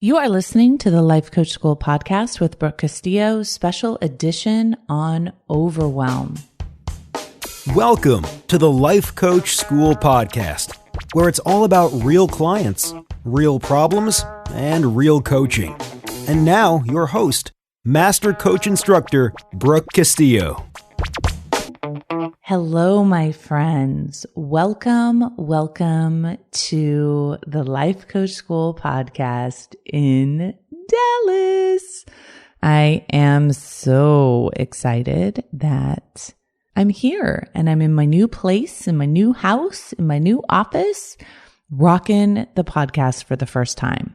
You are listening to the Life Coach School podcast with Brooke Castillo, special edition on overwhelm. Welcome to the Life Coach School podcast, where it's all about real clients, real problems, and real coaching. And now your host, Master Coach Instructor, Brooke Castillo. Hello, my friends. Welcome to the Life Coach School podcast in Dallas. I am so excited that I'm here and I'm in my new place, in my new house, in my new office, rocking the podcast for the first time.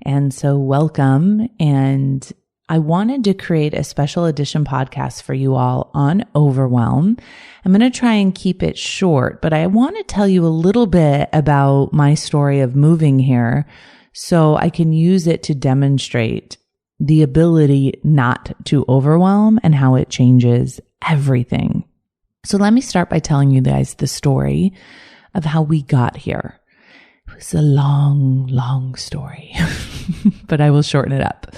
And so welcome. And I wanted to create a special edition podcast for you all on overwhelm. I'm going to try and keep it short, but I want to tell you a little bit about my story of moving here so I can use it to demonstrate the ability not to overwhelm and how it changes everything. So let me start by telling you guys the story of how we got here. It was a long, long story, but I will shorten it up.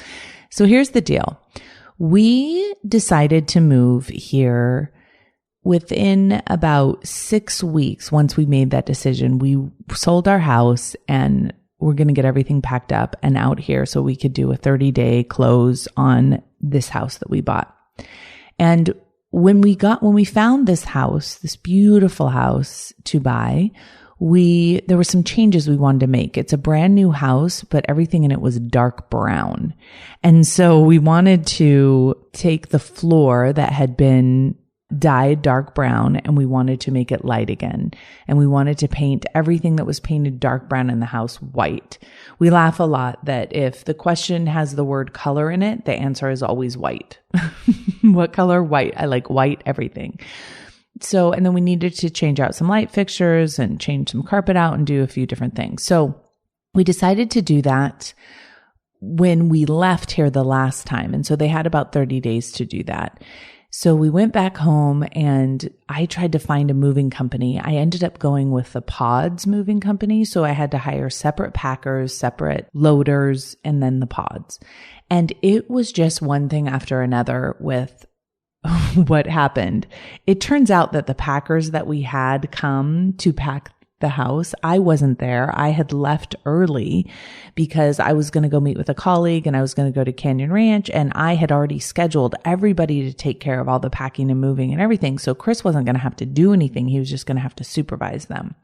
So here's the deal. We decided to move here within about 6 weeks. Once we made that decision, we sold our house and we're going to get everything packed up and out here so we could do a 30-day close on this house that we bought. And when we found this house, this beautiful house to buy, there were some changes we wanted to make. It's a brand new house, but everything in it was dark brown. And so we wanted to take the floor that had been dyed dark brown and we wanted to make it light again. And we wanted to paint everything that was painted dark brown in the house white. We laugh a lot that if the question has the word color in it, the answer is always white. What color? White. I like white everything. So, and then we needed to change out some light fixtures and change some carpet out and do a few different things. So we decided to do that when we left here the last time. And so they had about 30 days to do that. So we went back home and I tried to find a moving company. I ended up going with the Pods moving company. So I had to hire separate packers, separate loaders, and then the Pods. And it was just one thing after another with what happened. It turns out that the packers that we had come to pack the house, I wasn't there. I had left early because I was going to go meet with a colleague and I was going to go to Canyon Ranch, and I had already scheduled everybody to take care of all the packing and moving and everything. So Chris wasn't going to have to do anything. He was just going to have to supervise them.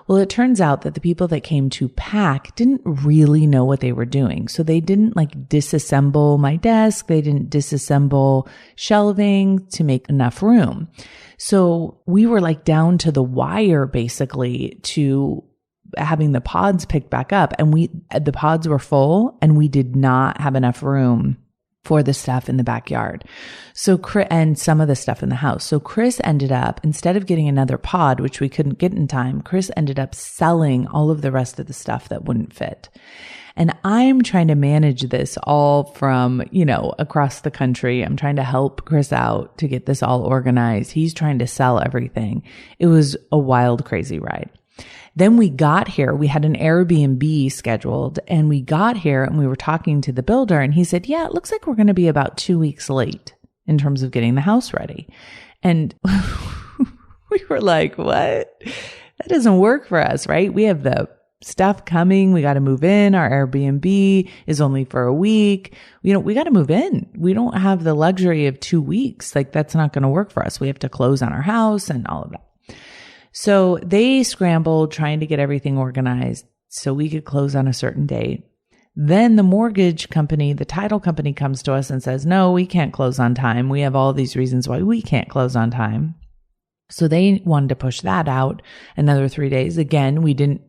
Well, it turns out that the people that came to pack didn't really know what they were doing. So they didn't disassemble my desk. They didn't disassemble shelving to make enough room. So we were down to the wire basically to having the Pods picked back up, and the Pods were full and we did not have enough room for the stuff in the backyard. And some of the stuff in the house. So Chris ended up, instead of getting another Pod, which we couldn't get in time, Chris ended up selling all of the rest of the stuff that wouldn't fit. And I'm trying to manage this all from, across the country. I'm trying to help Chris out to get this all organized. He's trying to sell everything. It was a wild, crazy ride. Then we got here, we had an Airbnb scheduled, and we got here and we were talking to the builder and he said, yeah, it looks like we're going to be about 2 weeks late in terms of getting the house ready. And we were like, what? That doesn't work for us, right? We have the stuff coming. We got to move in. Our Airbnb is only for a week. We got to move in. We don't have the luxury of 2 weeks. That's not going to work for us. We have to close on our house and all of that. So they scrambled trying to get everything organized so we could close on a certain date. Then the mortgage company, the title company comes to us and says, no, we can't close on time. We have all these reasons why we can't close on time. So they wanted to push that out another 3 days. Again,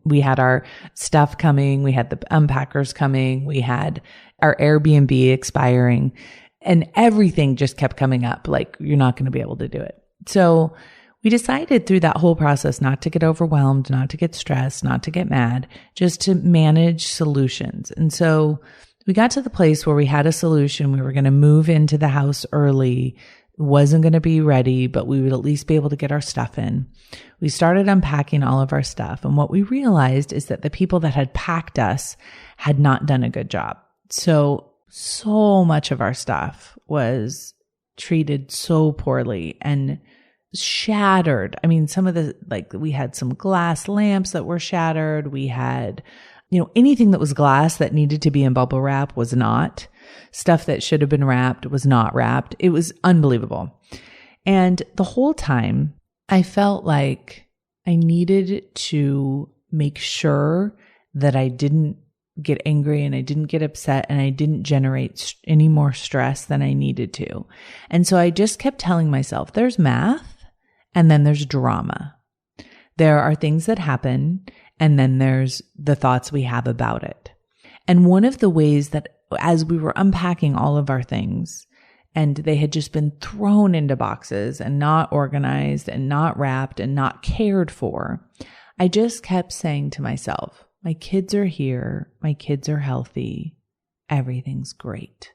we had our stuff coming. We had the unpackers coming. We had our Airbnb expiring, and everything just kept coming up. You're not going to be able to do it. So we decided through that whole process not to get overwhelmed, not to get stressed, not to get mad, just to manage solutions. And so we got to the place where we had a solution. We were going to move into the house early. wasn't going to be ready, but we would at least be able to get our stuff in. We started unpacking all of our stuff. And what we realized is that the people that had packed us had not done a good job. So much of our stuff was treated so poorly and shattered. I mean, some of the, like, we had some glass lamps that were shattered. We had, anything that was glass that needed to be in bubble wrap was not. Stuff that should have been wrapped was not wrapped. It was unbelievable. And the whole time I felt like I needed to make sure that I didn't get angry and I didn't get upset and I didn't generate any more stress than I needed to. And so I just kept telling myself, there's math and then there's drama. There are things that happen and then there's the thoughts we have about it. And one of the ways that as we were unpacking all of our things and they had just been thrown into boxes and not organized and not wrapped and not cared for, I just kept saying to myself, my kids are here. My kids are healthy. Everything's great.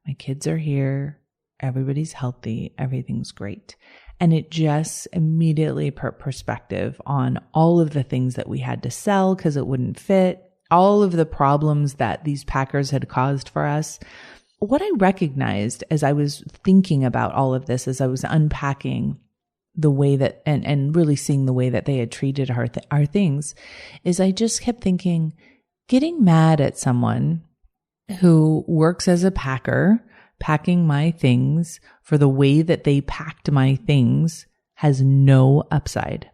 My kids are here. Everybody's healthy. Everything's great. And it just immediately put perspective on all of the things that we had to sell because it wouldn't fit, all of the problems that these packers had caused for us. What I recognized as I was thinking about all of this, as I was unpacking the way that, and really seeing the way that they had treated our things, is I just kept thinking, getting mad at someone who works as a packer, packing my things for the way that they packed my things has no upside.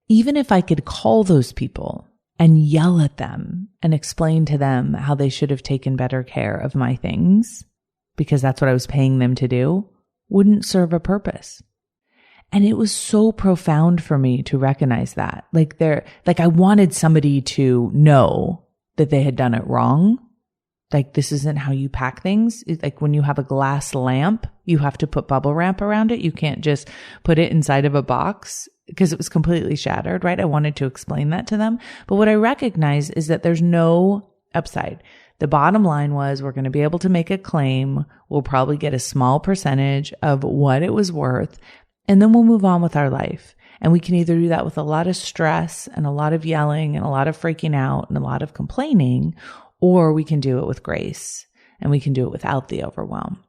Even if I could call those people and yell at them and explain to them how they should have taken better care of my things, because that's what I was paying them to do, wouldn't serve a purpose. And it was so profound for me to recognize that. I wanted somebody to know that they had done it wrong. Like, this isn't how you pack things. It's like when you have a glass lamp, you have to put bubble wrap around it. You can't just put it inside of a box because it was completely shattered, right? I wanted to explain that to them. But what I recognize is that there's no upside. The bottom line was, we're going to be able to make a claim. We'll probably get a small percentage of what it was worth, and then we'll move on with our life. And we can either do that with a lot of stress and a lot of yelling and a lot of freaking out and a lot of complaining, or we can do it with grace and we can do it without the overwhelm.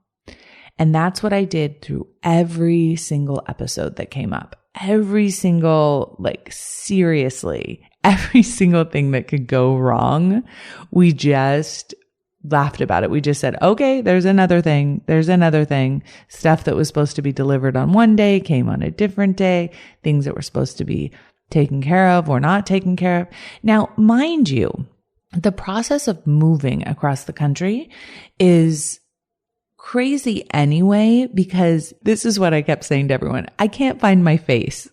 And that's what I did through every single episode that came up. Every single, seriously, every single thing that could go wrong, we just laughed about it. We just said, okay, there's another thing. There's another thing. Stuff that was supposed to be delivered on one day came on a different day. Things that were supposed to be taken care of were not taken care of. Now, mind you, the process of moving across the country is crazy anyway, because this is what I kept saying to everyone. I can't find my face.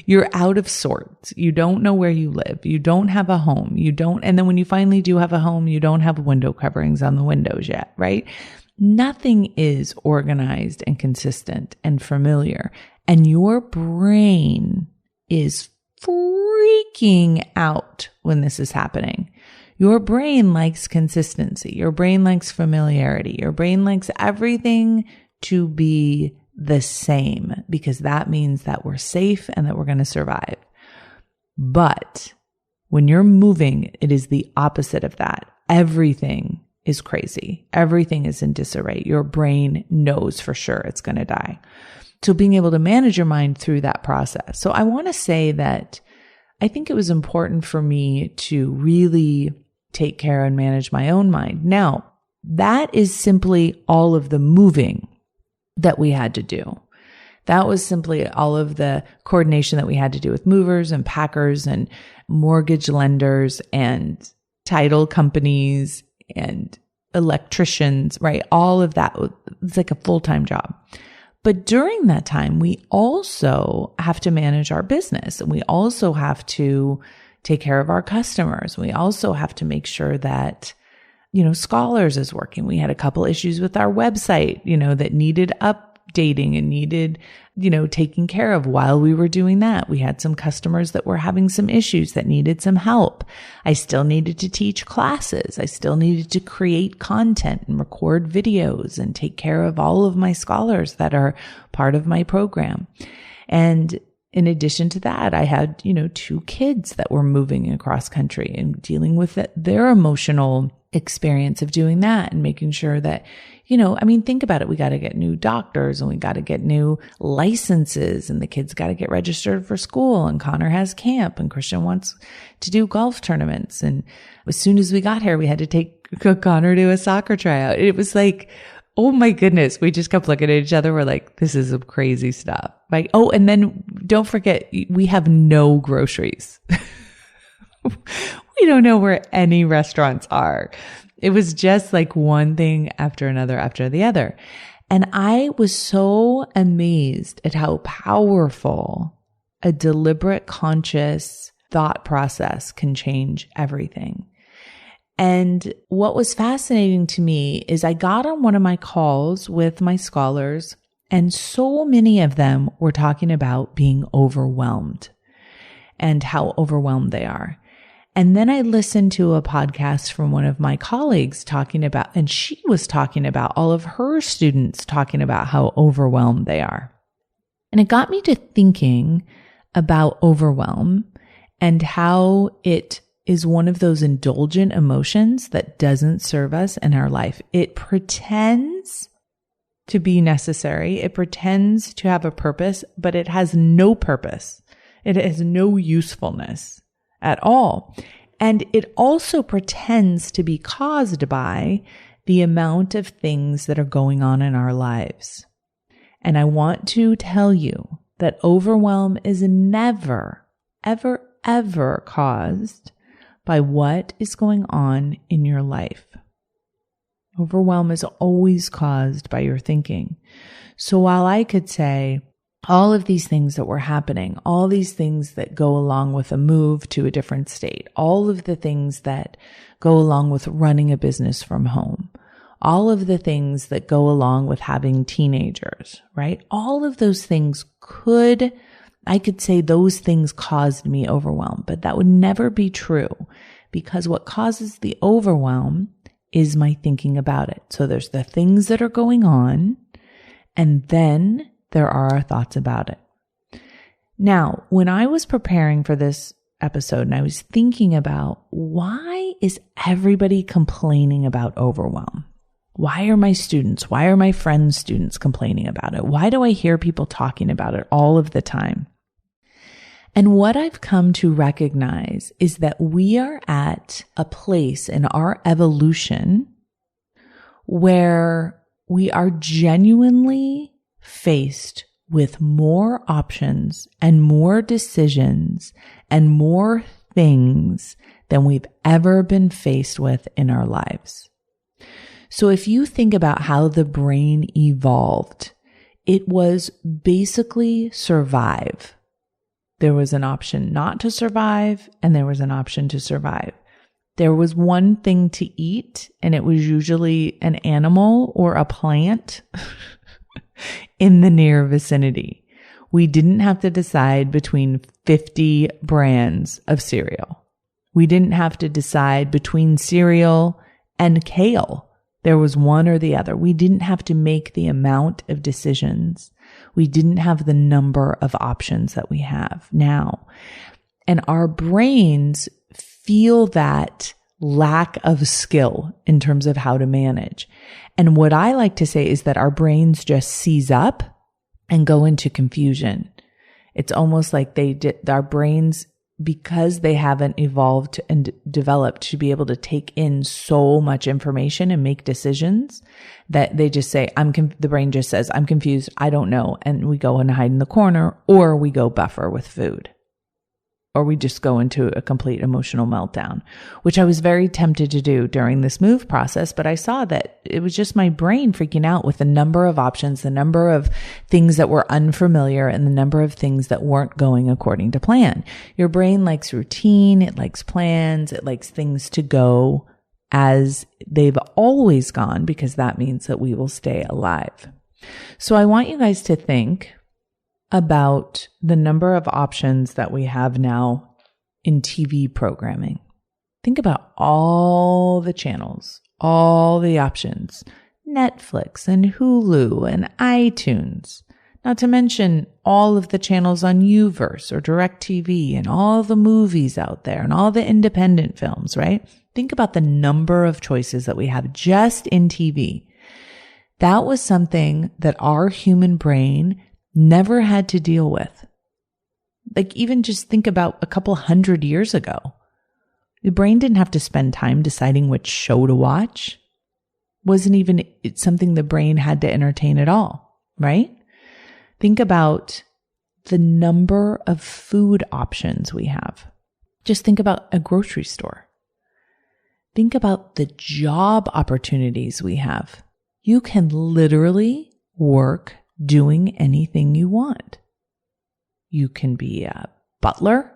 You're out of sorts. You don't know where you live. You don't have a home. And then when you finally do have a home, you don't have window coverings on the windows yet, right? Nothing is organized and consistent and familiar. And your brain is freaking out when this is happening. Your brain likes consistency. Your brain likes familiarity. Your brain likes everything to be the same, because that means that we're safe and that we're going to survive. But when you're moving, it is the opposite of that. Everything is crazy. Everything is in disarray. Your brain knows for sure it's going to die. So being able to manage your mind through that process. So I want to say that I think it was important for me to really take care and manage my own mind. Now, that is simply all of the moving that we had to do. That was simply all of the coordination that we had to do with movers and packers and mortgage lenders and title companies and electricians, right? All of that. It's like a full-time job. But during that time, we also have to manage our business, and we also have to take care of our customers. We also have to make sure that, Scholars is working. We had a couple issues with our website, that needed updating and needed, taking care of while we were doing that. We had some customers that were having some issues that needed some help. I still needed to teach classes. I still needed to create content and record videos and take care of all of my scholars that are part of my program. And in addition to that, I had, 2 kids that were moving across country and dealing with their emotional experience of doing that and making sure that, think about it. We got to get new doctors and we got to get new licenses and the kids got to get registered for school and Connor has camp and Christian wants to do golf tournaments. And as soon as we got here, we had to take Connor to a soccer tryout. It was like, oh my goodness. We just kept looking at each other. We're like, this is some crazy stuff. Like, oh, and then don't forget, we have no groceries. We don't know where any restaurants are. It was just like one thing after another after the other. And I was so amazed at how powerful a deliberate, conscious thought process can change everything. And what was fascinating to me is I got on one of my calls with my scholars, and so many of them were talking about being overwhelmed and how overwhelmed they are. And then I listened to a podcast from one of my colleagues talking about, and she was talking about all of her students talking about how overwhelmed they are. And it got me to thinking about overwhelm and how it is one of those indulgent emotions that doesn't serve us in our life. It pretends to be necessary. It pretends to have a purpose, but it has no purpose. It has no usefulness at all. And it also pretends to be caused by the amount of things that are going on in our lives. And I want to tell you that overwhelm is never, ever, ever caused by what is going on in your life. Overwhelm is always caused by your thinking. So while I could say all of these things that were happening, all these things that go along with a move to a different state, all of the things that go along with running a business from home, all of the things that go along with having teenagers, right? All of those things I could say those things caused me overwhelm, but that would never be true because what causes the overwhelm is my thinking about it. So there's the things that are going on, and then there are our thoughts about it. Now, when I was preparing for this episode and I was thinking about why is everybody complaining about overwhelm? Why are my friends' students complaining about it? Why do I hear people talking about it all of the time? And what I've come to recognize is that we are at a place in our evolution where we are genuinely faced with more options and more decisions and more things than we've ever been faced with in our lives. So if you think about how the brain evolved, it was basically survive. There was an option not to survive, and there was an option to survive. There was one thing to eat, and it was usually an animal or a plant in the near vicinity. We didn't have to decide between 50 brands of cereal. We didn't have to decide between cereal and kale. There was one or the other. We didn't have to make the amount of decisions. We didn't have the number of options that we have now. And our brains feel that lack of skill in terms of how to manage. And what I like to say is that our brains just seize up and go into confusion. It's almost like our brains, because they haven't evolved and developed to be able to take in so much information and make decisions, that they just say, the brain just says, I'm confused, I don't know. And we go and hide in the corner, or we go buffer with food. Or we just go into a complete emotional meltdown, which I was very tempted to do during this move process. But I saw that it was just my brain freaking out with the number of options, the number of things that were unfamiliar, and the number of things that weren't going according to plan. Your brain likes routine. It likes plans. It likes things to go as they've always gone, because that means that we will stay alive. So I want you guys to think about the number of options that we have now in TV programming. Think about all the channels, all the options, Netflix and Hulu and iTunes, not to mention all of the channels on Uverse or DirecTV and all the movies out there and all the independent films, right? Think about the number of choices that we have just in TV. That was something that our human brain never had to deal with. Like even just think about a couple hundred years ago. The brain didn't have to spend time deciding which show to watch. Wasn't even something the brain had to entertain at all, right? Think about the number of food options we have. Just think about a grocery store. Think about the job opportunities we have. You can literally work doing anything you want. You can be a butler.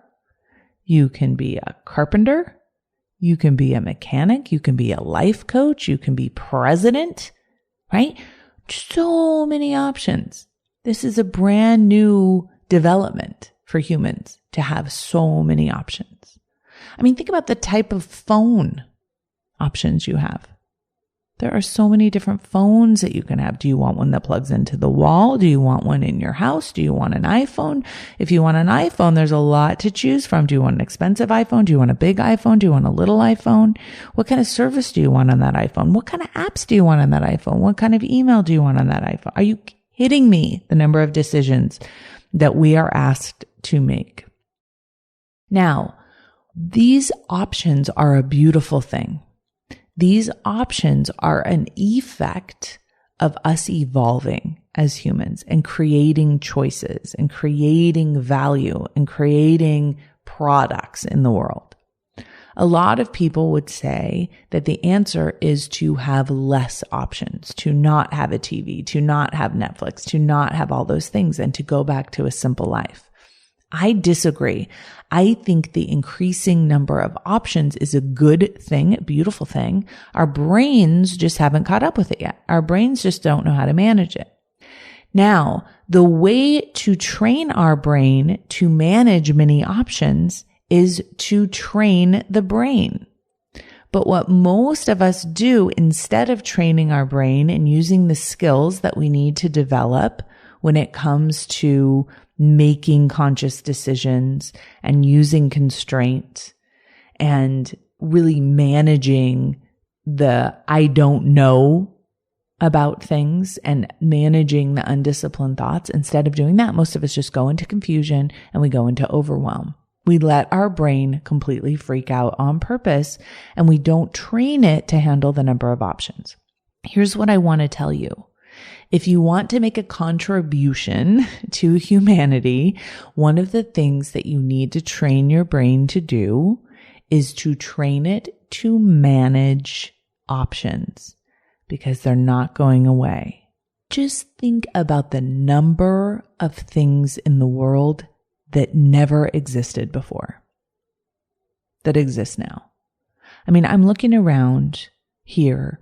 You can be a carpenter. You can be a mechanic. You can be a life coach. You can be president, right? So many options. This is a brand new development for humans to have so many options. I mean, think about the type of phone options you have. There are so many different phones that you can have. Do you want one that plugs into the wall? Do you want one in your house? Do you want an iPhone? If you want an iPhone, there's a lot to choose from. Do you want an expensive iPhone? Do you want a big iPhone? Do you want a little iPhone? What kind of service do you want on that iPhone? What kind of apps do you want on that iPhone? What kind of email do you want on that iPhone? Are you kidding me? The number of decisions that we are asked to make. Now, these options are a beautiful thing. These options are an effect of us evolving as humans and creating choices and creating value and creating products in the world. A lot of people would say that the answer is to have less options, to not have a TV, to not have Netflix, to not have all those things, and to go back to a simple life. I disagree. I think the increasing number of options is a good thing, a beautiful thing. Our brains just haven't caught up with it yet. Our brains just don't know how to manage it. Now, the way to train our brain to manage many options is to train the brain. But what most of us do instead of training our brain and using the skills that we need to develop when it comes to making conscious decisions and using constraint and really managing the I don't know about things and managing the undisciplined thoughts. Instead of doing that, most of us just go into confusion and we go into overwhelm. We let our brain completely freak out on purpose and we don't train it to handle the number of options. Here's what I want to tell you. If you want to make a contribution to humanity, one of the things that you need to train your brain to do is to train it to manage options because they're not going away. Just think about the number of things in the world that never existed before, that exist now. I mean, I'm looking around here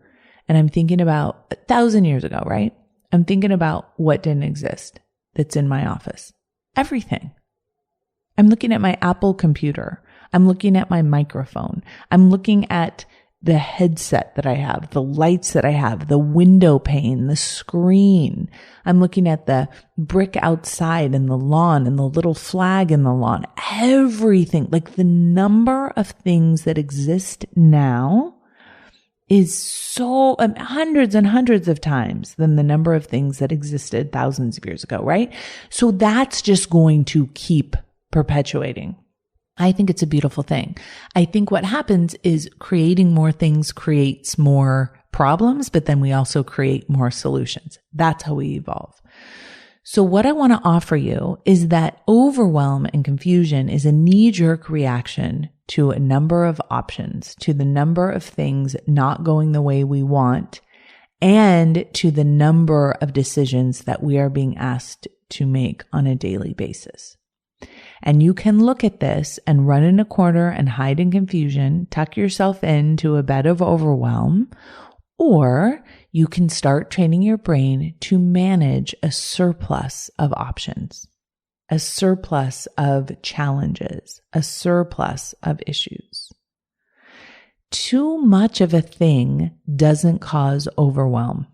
and I'm thinking about 1,000 years ago, right? I'm thinking about what didn't exist that's in my office. Everything. I'm looking at my Apple computer. I'm looking at my microphone. I'm looking at the headset that I have, the lights that I have, the window pane, the screen. I'm looking at the brick outside and the lawn and the little flag in the lawn. Everything, like the number of things that exist now is so hundreds and hundreds of times than the number of things that existed thousands of years ago, right? So that's just going to keep perpetuating. I think it's a beautiful thing. I think what happens is creating more things creates more problems, but then we also create more solutions. That's how we evolve. So what I want to offer you is that overwhelm and confusion is a knee-jerk reaction to a number of options, to the number of things not going the way we want, and to the number of decisions that we are being asked to make on a daily basis. And you can look at this and run in a corner and hide in confusion, tuck yourself into a bed of overwhelm, Or you can start training your brain to manage a surplus of options, a surplus of challenges, a surplus of issues. Too much of a thing doesn't cause overwhelm.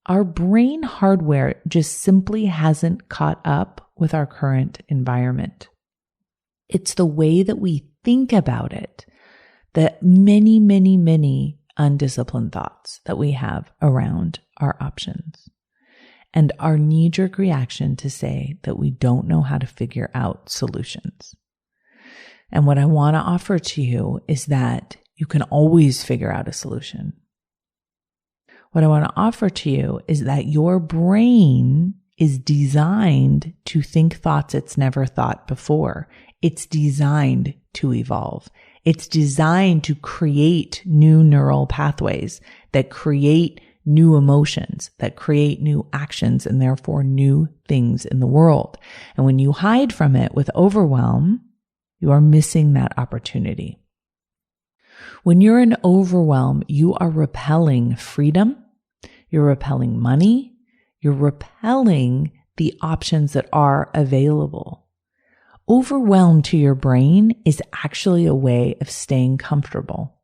Our brain hardware just simply hasn't caught up with our current environment. It's the way that we think about it, the many, many, many undisciplined thoughts that we have around our options, and our knee-jerk reaction to say that we don't know how to figure out solutions. And what I want to offer to you is that you can always figure out a solution. What I want to offer to you is that your brain is designed to think thoughts it's never thought before. It's designed to evolve. It's designed to create new neural pathways that create new emotions, that create new actions, and therefore new things in the world. And when you hide from it with overwhelm, you are missing that opportunity. When you're in overwhelm, you are repelling freedom, you're repelling money, you're repelling the options that are available. Overwhelm to your brain is actually a way of staying comfortable.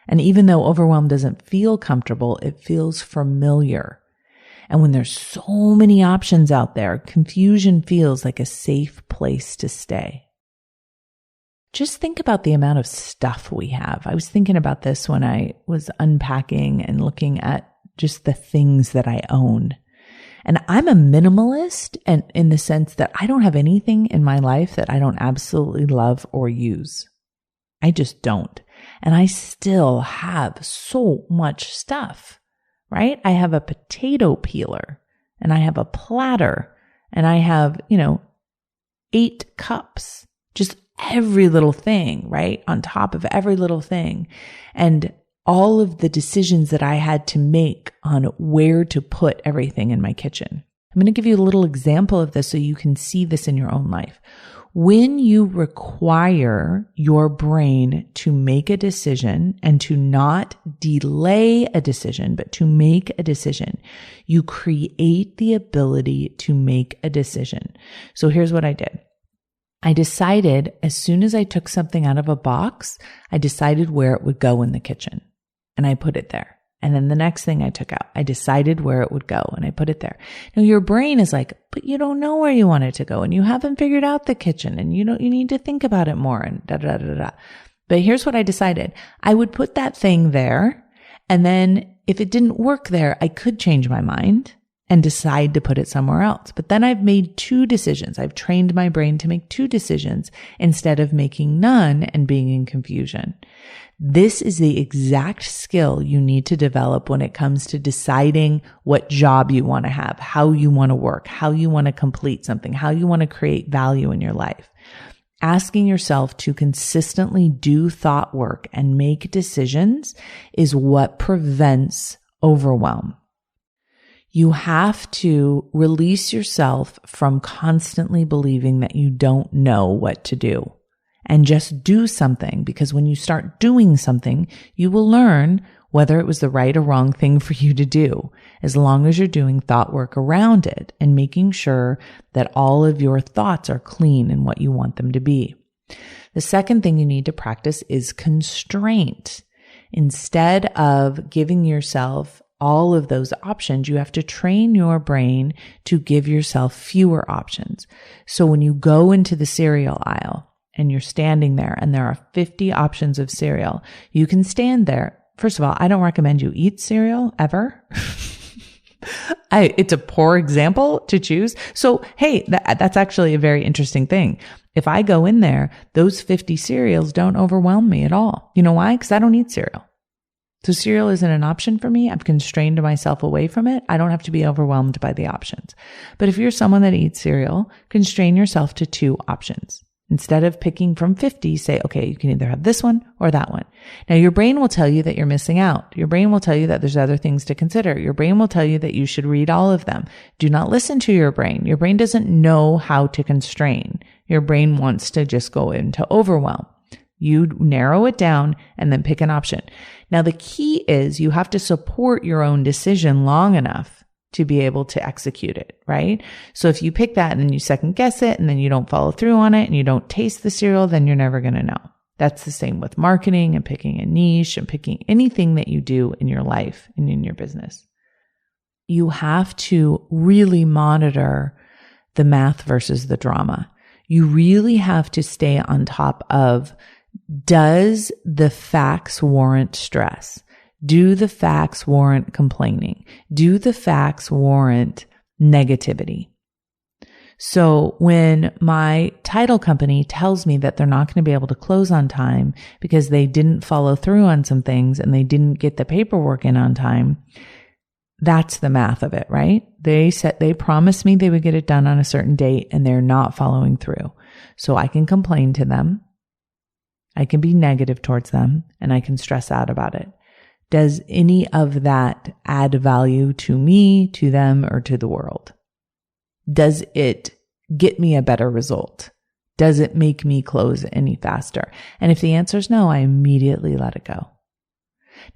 And even though overwhelm doesn't feel comfortable, it feels familiar. And when there's so many options out there, confusion feels like a safe place to stay. Just think about the amount of stuff we have. I was thinking about this when I was unpacking and looking at just the things that I own. And I'm a minimalist, and in the sense that I don't have anything in my life that I don't absolutely love or use. I just don't. And I still have so much stuff, right? I have a potato peeler, and I have a platter, and I have, 8 cups, just every little thing, right? On top of every little thing. And all of the decisions that I had to make on where to put everything in my kitchen. I'm going to give you a little example of this so you can see this in your own life. When you require your brain to make a decision and to not delay a decision, but to make a decision, you create the ability to make a decision. So here's what I did. I decided as soon as I took something out of a box, I decided where it would go in the kitchen. And I put it there. And then the next thing I took out, I decided where it would go and I put it there. Now your brain is like, but you don't know where you want it to go and you haven't figured out the kitchen and you need to think about it more and da da da da. But here's what I decided. I would put that thing there, and then if it didn't work there, I could change my mind and decide to put it somewhere else. But then I've made 2 decisions. I've trained my brain to make 2 decisions instead of making none and being in confusion. This is the exact skill you need to develop when it comes to deciding what job you want to have, how you want to work, how you want to complete something, how you want to create value in your life. Asking yourself to consistently do thought work and make decisions is what prevents overwhelm. You have to release yourself from constantly believing that you don't know what to do. And just do something, because when you start doing something, you will learn whether it was the right or wrong thing for you to do, as long as you're doing thought work around it and making sure that all of your thoughts are clean in what you want them to be. The second thing you need to practice is constraint. Instead of giving yourself all of those options, you have to train your brain to give yourself fewer options. So when you go into the cereal aisle, and you're standing there and there are 50 options of cereal, you can stand there. First of all, I don't recommend you eat cereal ever. It's a poor example to choose. So, hey, that's actually a very interesting thing. If I go in there, those 50 cereals don't overwhelm me at all. You know why? Because I don't eat cereal. So cereal isn't an option for me. I've constrained myself away from it. I don't have to be overwhelmed by the options. But if you're someone that eats cereal, constrain yourself to 2 options. Instead of picking from 50, say, okay, you can either have this one or that one. Now, your brain will tell you that you're missing out. Your brain will tell you that there's other things to consider. Your brain will tell you that you should read all of them. Do not listen to your brain. Your brain doesn't know how to constrain. Your brain wants to just go into overwhelm. You narrow it down and then pick an option. Now, the key is you have to support your own decision long enough to be able to execute it, right? So if you pick that and then you second guess it and then you don't follow through on it and you don't taste the cereal, then you're never going to know. That's the same with marketing and picking a niche and picking anything that you do in your life and in your business. You have to really monitor the math versus the drama. You really have to stay on top of, does the facts warrant stress? Do the facts warrant complaining? Do the facts warrant negativity? So when my title company tells me that they're not going to be able to close on time because they didn't follow through on some things and they didn't get the paperwork in on time, that's the math of it, right? They promised me they would get it done on a certain date and they're not following through. So I can complain to them. I can be negative towards them and I can stress out about it. Does any of that add value to me, to them, or to the world? Does it get me a better result? Does it make me close any faster? And if the answer is no, I immediately let it go.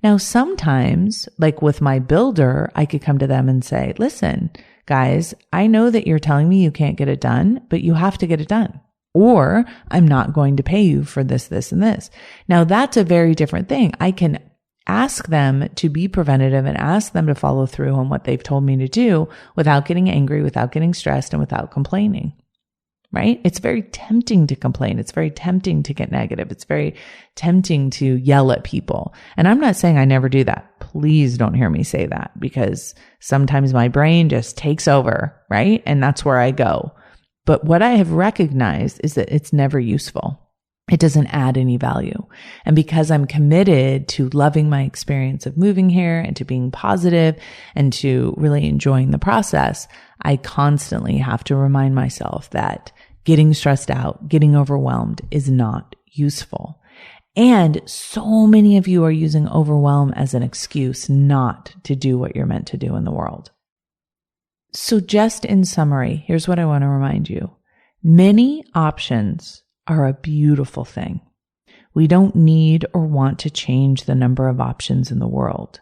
Now, sometimes, like with my builder, I could come to them and say, listen, guys, I know that you're telling me you can't get it done, but you have to get it done. Or I'm not going to pay you for this, this, and this. Now, that's a very different thing. I can ask them to be preventative and ask them to follow through on what they've told me to do without getting angry, without getting stressed, and without complaining, right? It's very tempting to complain. It's very tempting to get negative. It's very tempting to yell at people. And I'm not saying I never do that. Please don't hear me say that, because sometimes my brain just takes over, right? And that's where I go. But what I have recognized is that it's never useful. It doesn't add any value. And because I'm committed to loving my experience of moving here and to being positive and to really enjoying the process, I constantly have to remind myself that getting stressed out, getting overwhelmed is not useful. And so many of you are using overwhelm as an excuse not to do what you're meant to do in the world. So just in summary, here's what I want to remind you. Many options are a beautiful thing. We don't need or want to change the number of options in the world.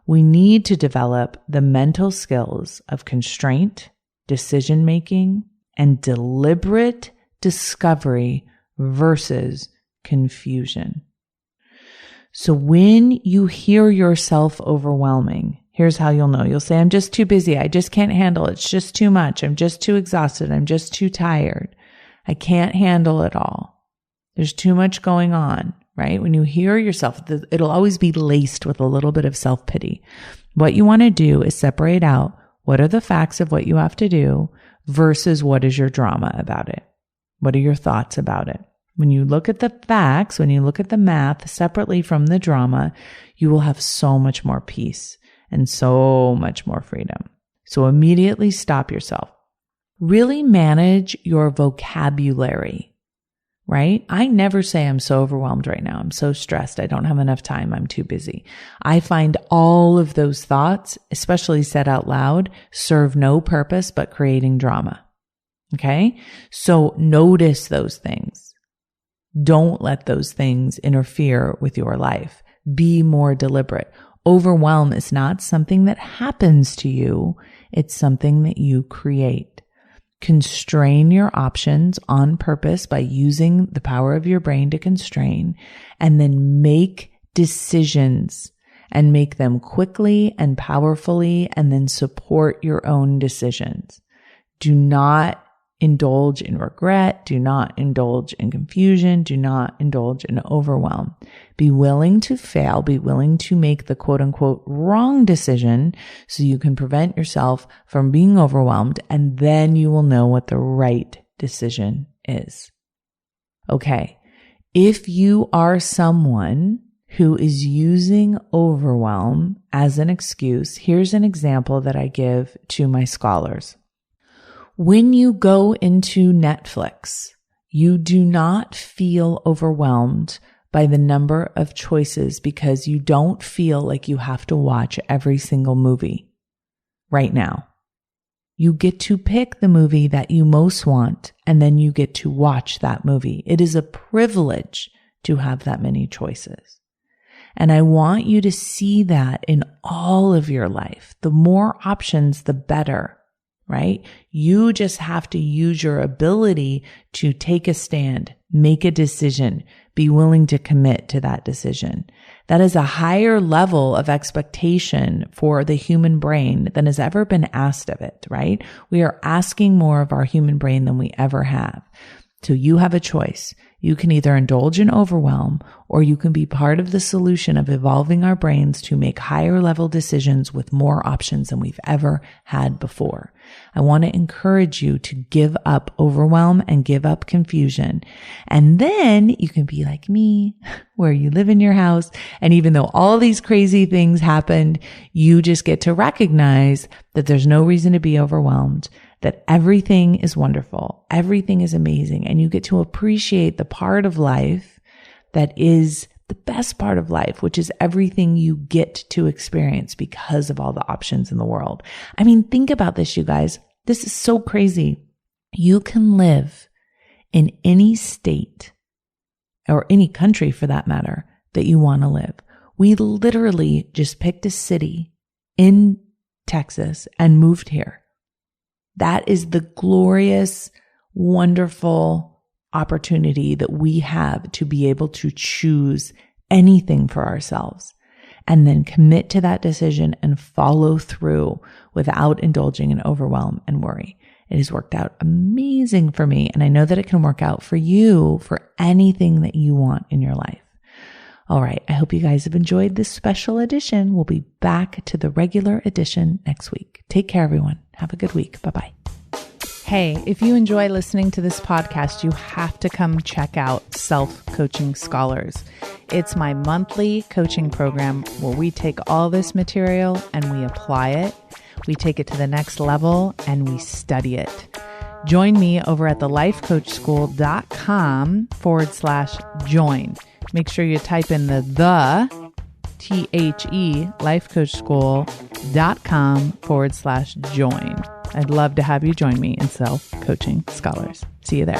We need to develop the mental skills of constraint, decision-making, and deliberate discovery versus confusion. So when you hear yourself overwhelming, here's how you'll know. You'll say, I'm just too busy. I just can't handle it. It's just too much. I'm just too exhausted. I'm just too tired. I can't handle it all. There's too much going on, right? When you hear yourself, it'll always be laced with a little bit of self-pity. What you want to do is separate out what are the facts of what you have to do versus what is your drama about it. What are your thoughts about it? When you look at the facts, when you look at the math separately from the drama, you will have so much more peace and so much more freedom. So immediately stop yourself. Really manage your vocabulary, right? I never say I'm so overwhelmed right now. I'm so stressed. I don't have enough time. I'm too busy. I find all of those thoughts, especially said out loud, serve no purpose but creating drama. Okay? So notice those things. Don't let those things interfere with your life. Be more deliberate. Overwhelm is not something that happens to you. It's something that you create. Constrain your options on purpose by using the power of your brain to constrain, and then make decisions and make them quickly and powerfully, and then support your own decisions. Do not indulge in regret. Do not indulge in confusion. Do not indulge in overwhelm. Be willing to fail. Be willing to make the quote unquote wrong decision so you can prevent yourself from being overwhelmed, and then you will know what the right decision is. Okay. If you are someone who is using overwhelm as an excuse, here's an example that I give to my scholars. When you go into Netflix, you do not feel overwhelmed by the number of choices because you don't feel like you have to watch every single movie right now. You get to pick the movie that you most want, and then you get to watch that movie. It is a privilege to have that many choices. And I want you to see that in all of your life. The more options, the better, right? You just have to use your ability to take a stand, make a decision, be willing to commit to that decision. That is a higher level of expectation for the human brain than has ever been asked of it, right? We are asking more of our human brain than we ever have. So you have a choice. You can either indulge in overwhelm, or you can be part of the solution of evolving our brains to make higher level decisions with more options than we've ever had before. I want to encourage you to give up overwhelm and give up confusion. And then you can be like me, where you live in your house. And even though all these crazy things happened, you just get to recognize that there's no reason to be overwhelmed, that everything is wonderful, everything is amazing, and you get to appreciate the part of life that is the best part of life, which is everything you get to experience because of all the options in the world. I mean, think about this, you guys. This is so crazy. You can live in any state or any country for that matter that you want to live. We literally just picked a city in Texas and moved here. That is the glorious, wonderful opportunity that we have to be able to choose anything for ourselves and then commit to that decision and follow through without indulging in overwhelm and worry. It has worked out amazing for me, and I know that it can work out for you for anything that you want in your life. All right. I hope you guys have enjoyed this special edition. We'll be back to the regular edition next week. Take care, everyone. Have a good week. Bye-bye. Hey, if you enjoy listening to this podcast, you have to come check out Self-Coaching Scholars. It's my monthly coaching program where we take all this material and we apply it. We take it to the next level and we study it. Join me over at thelifecoachschool.com/join. Make sure you type in the THE lifecoachschool.com/join. I'd love to have you join me in Self-Coaching Scholars. See you there.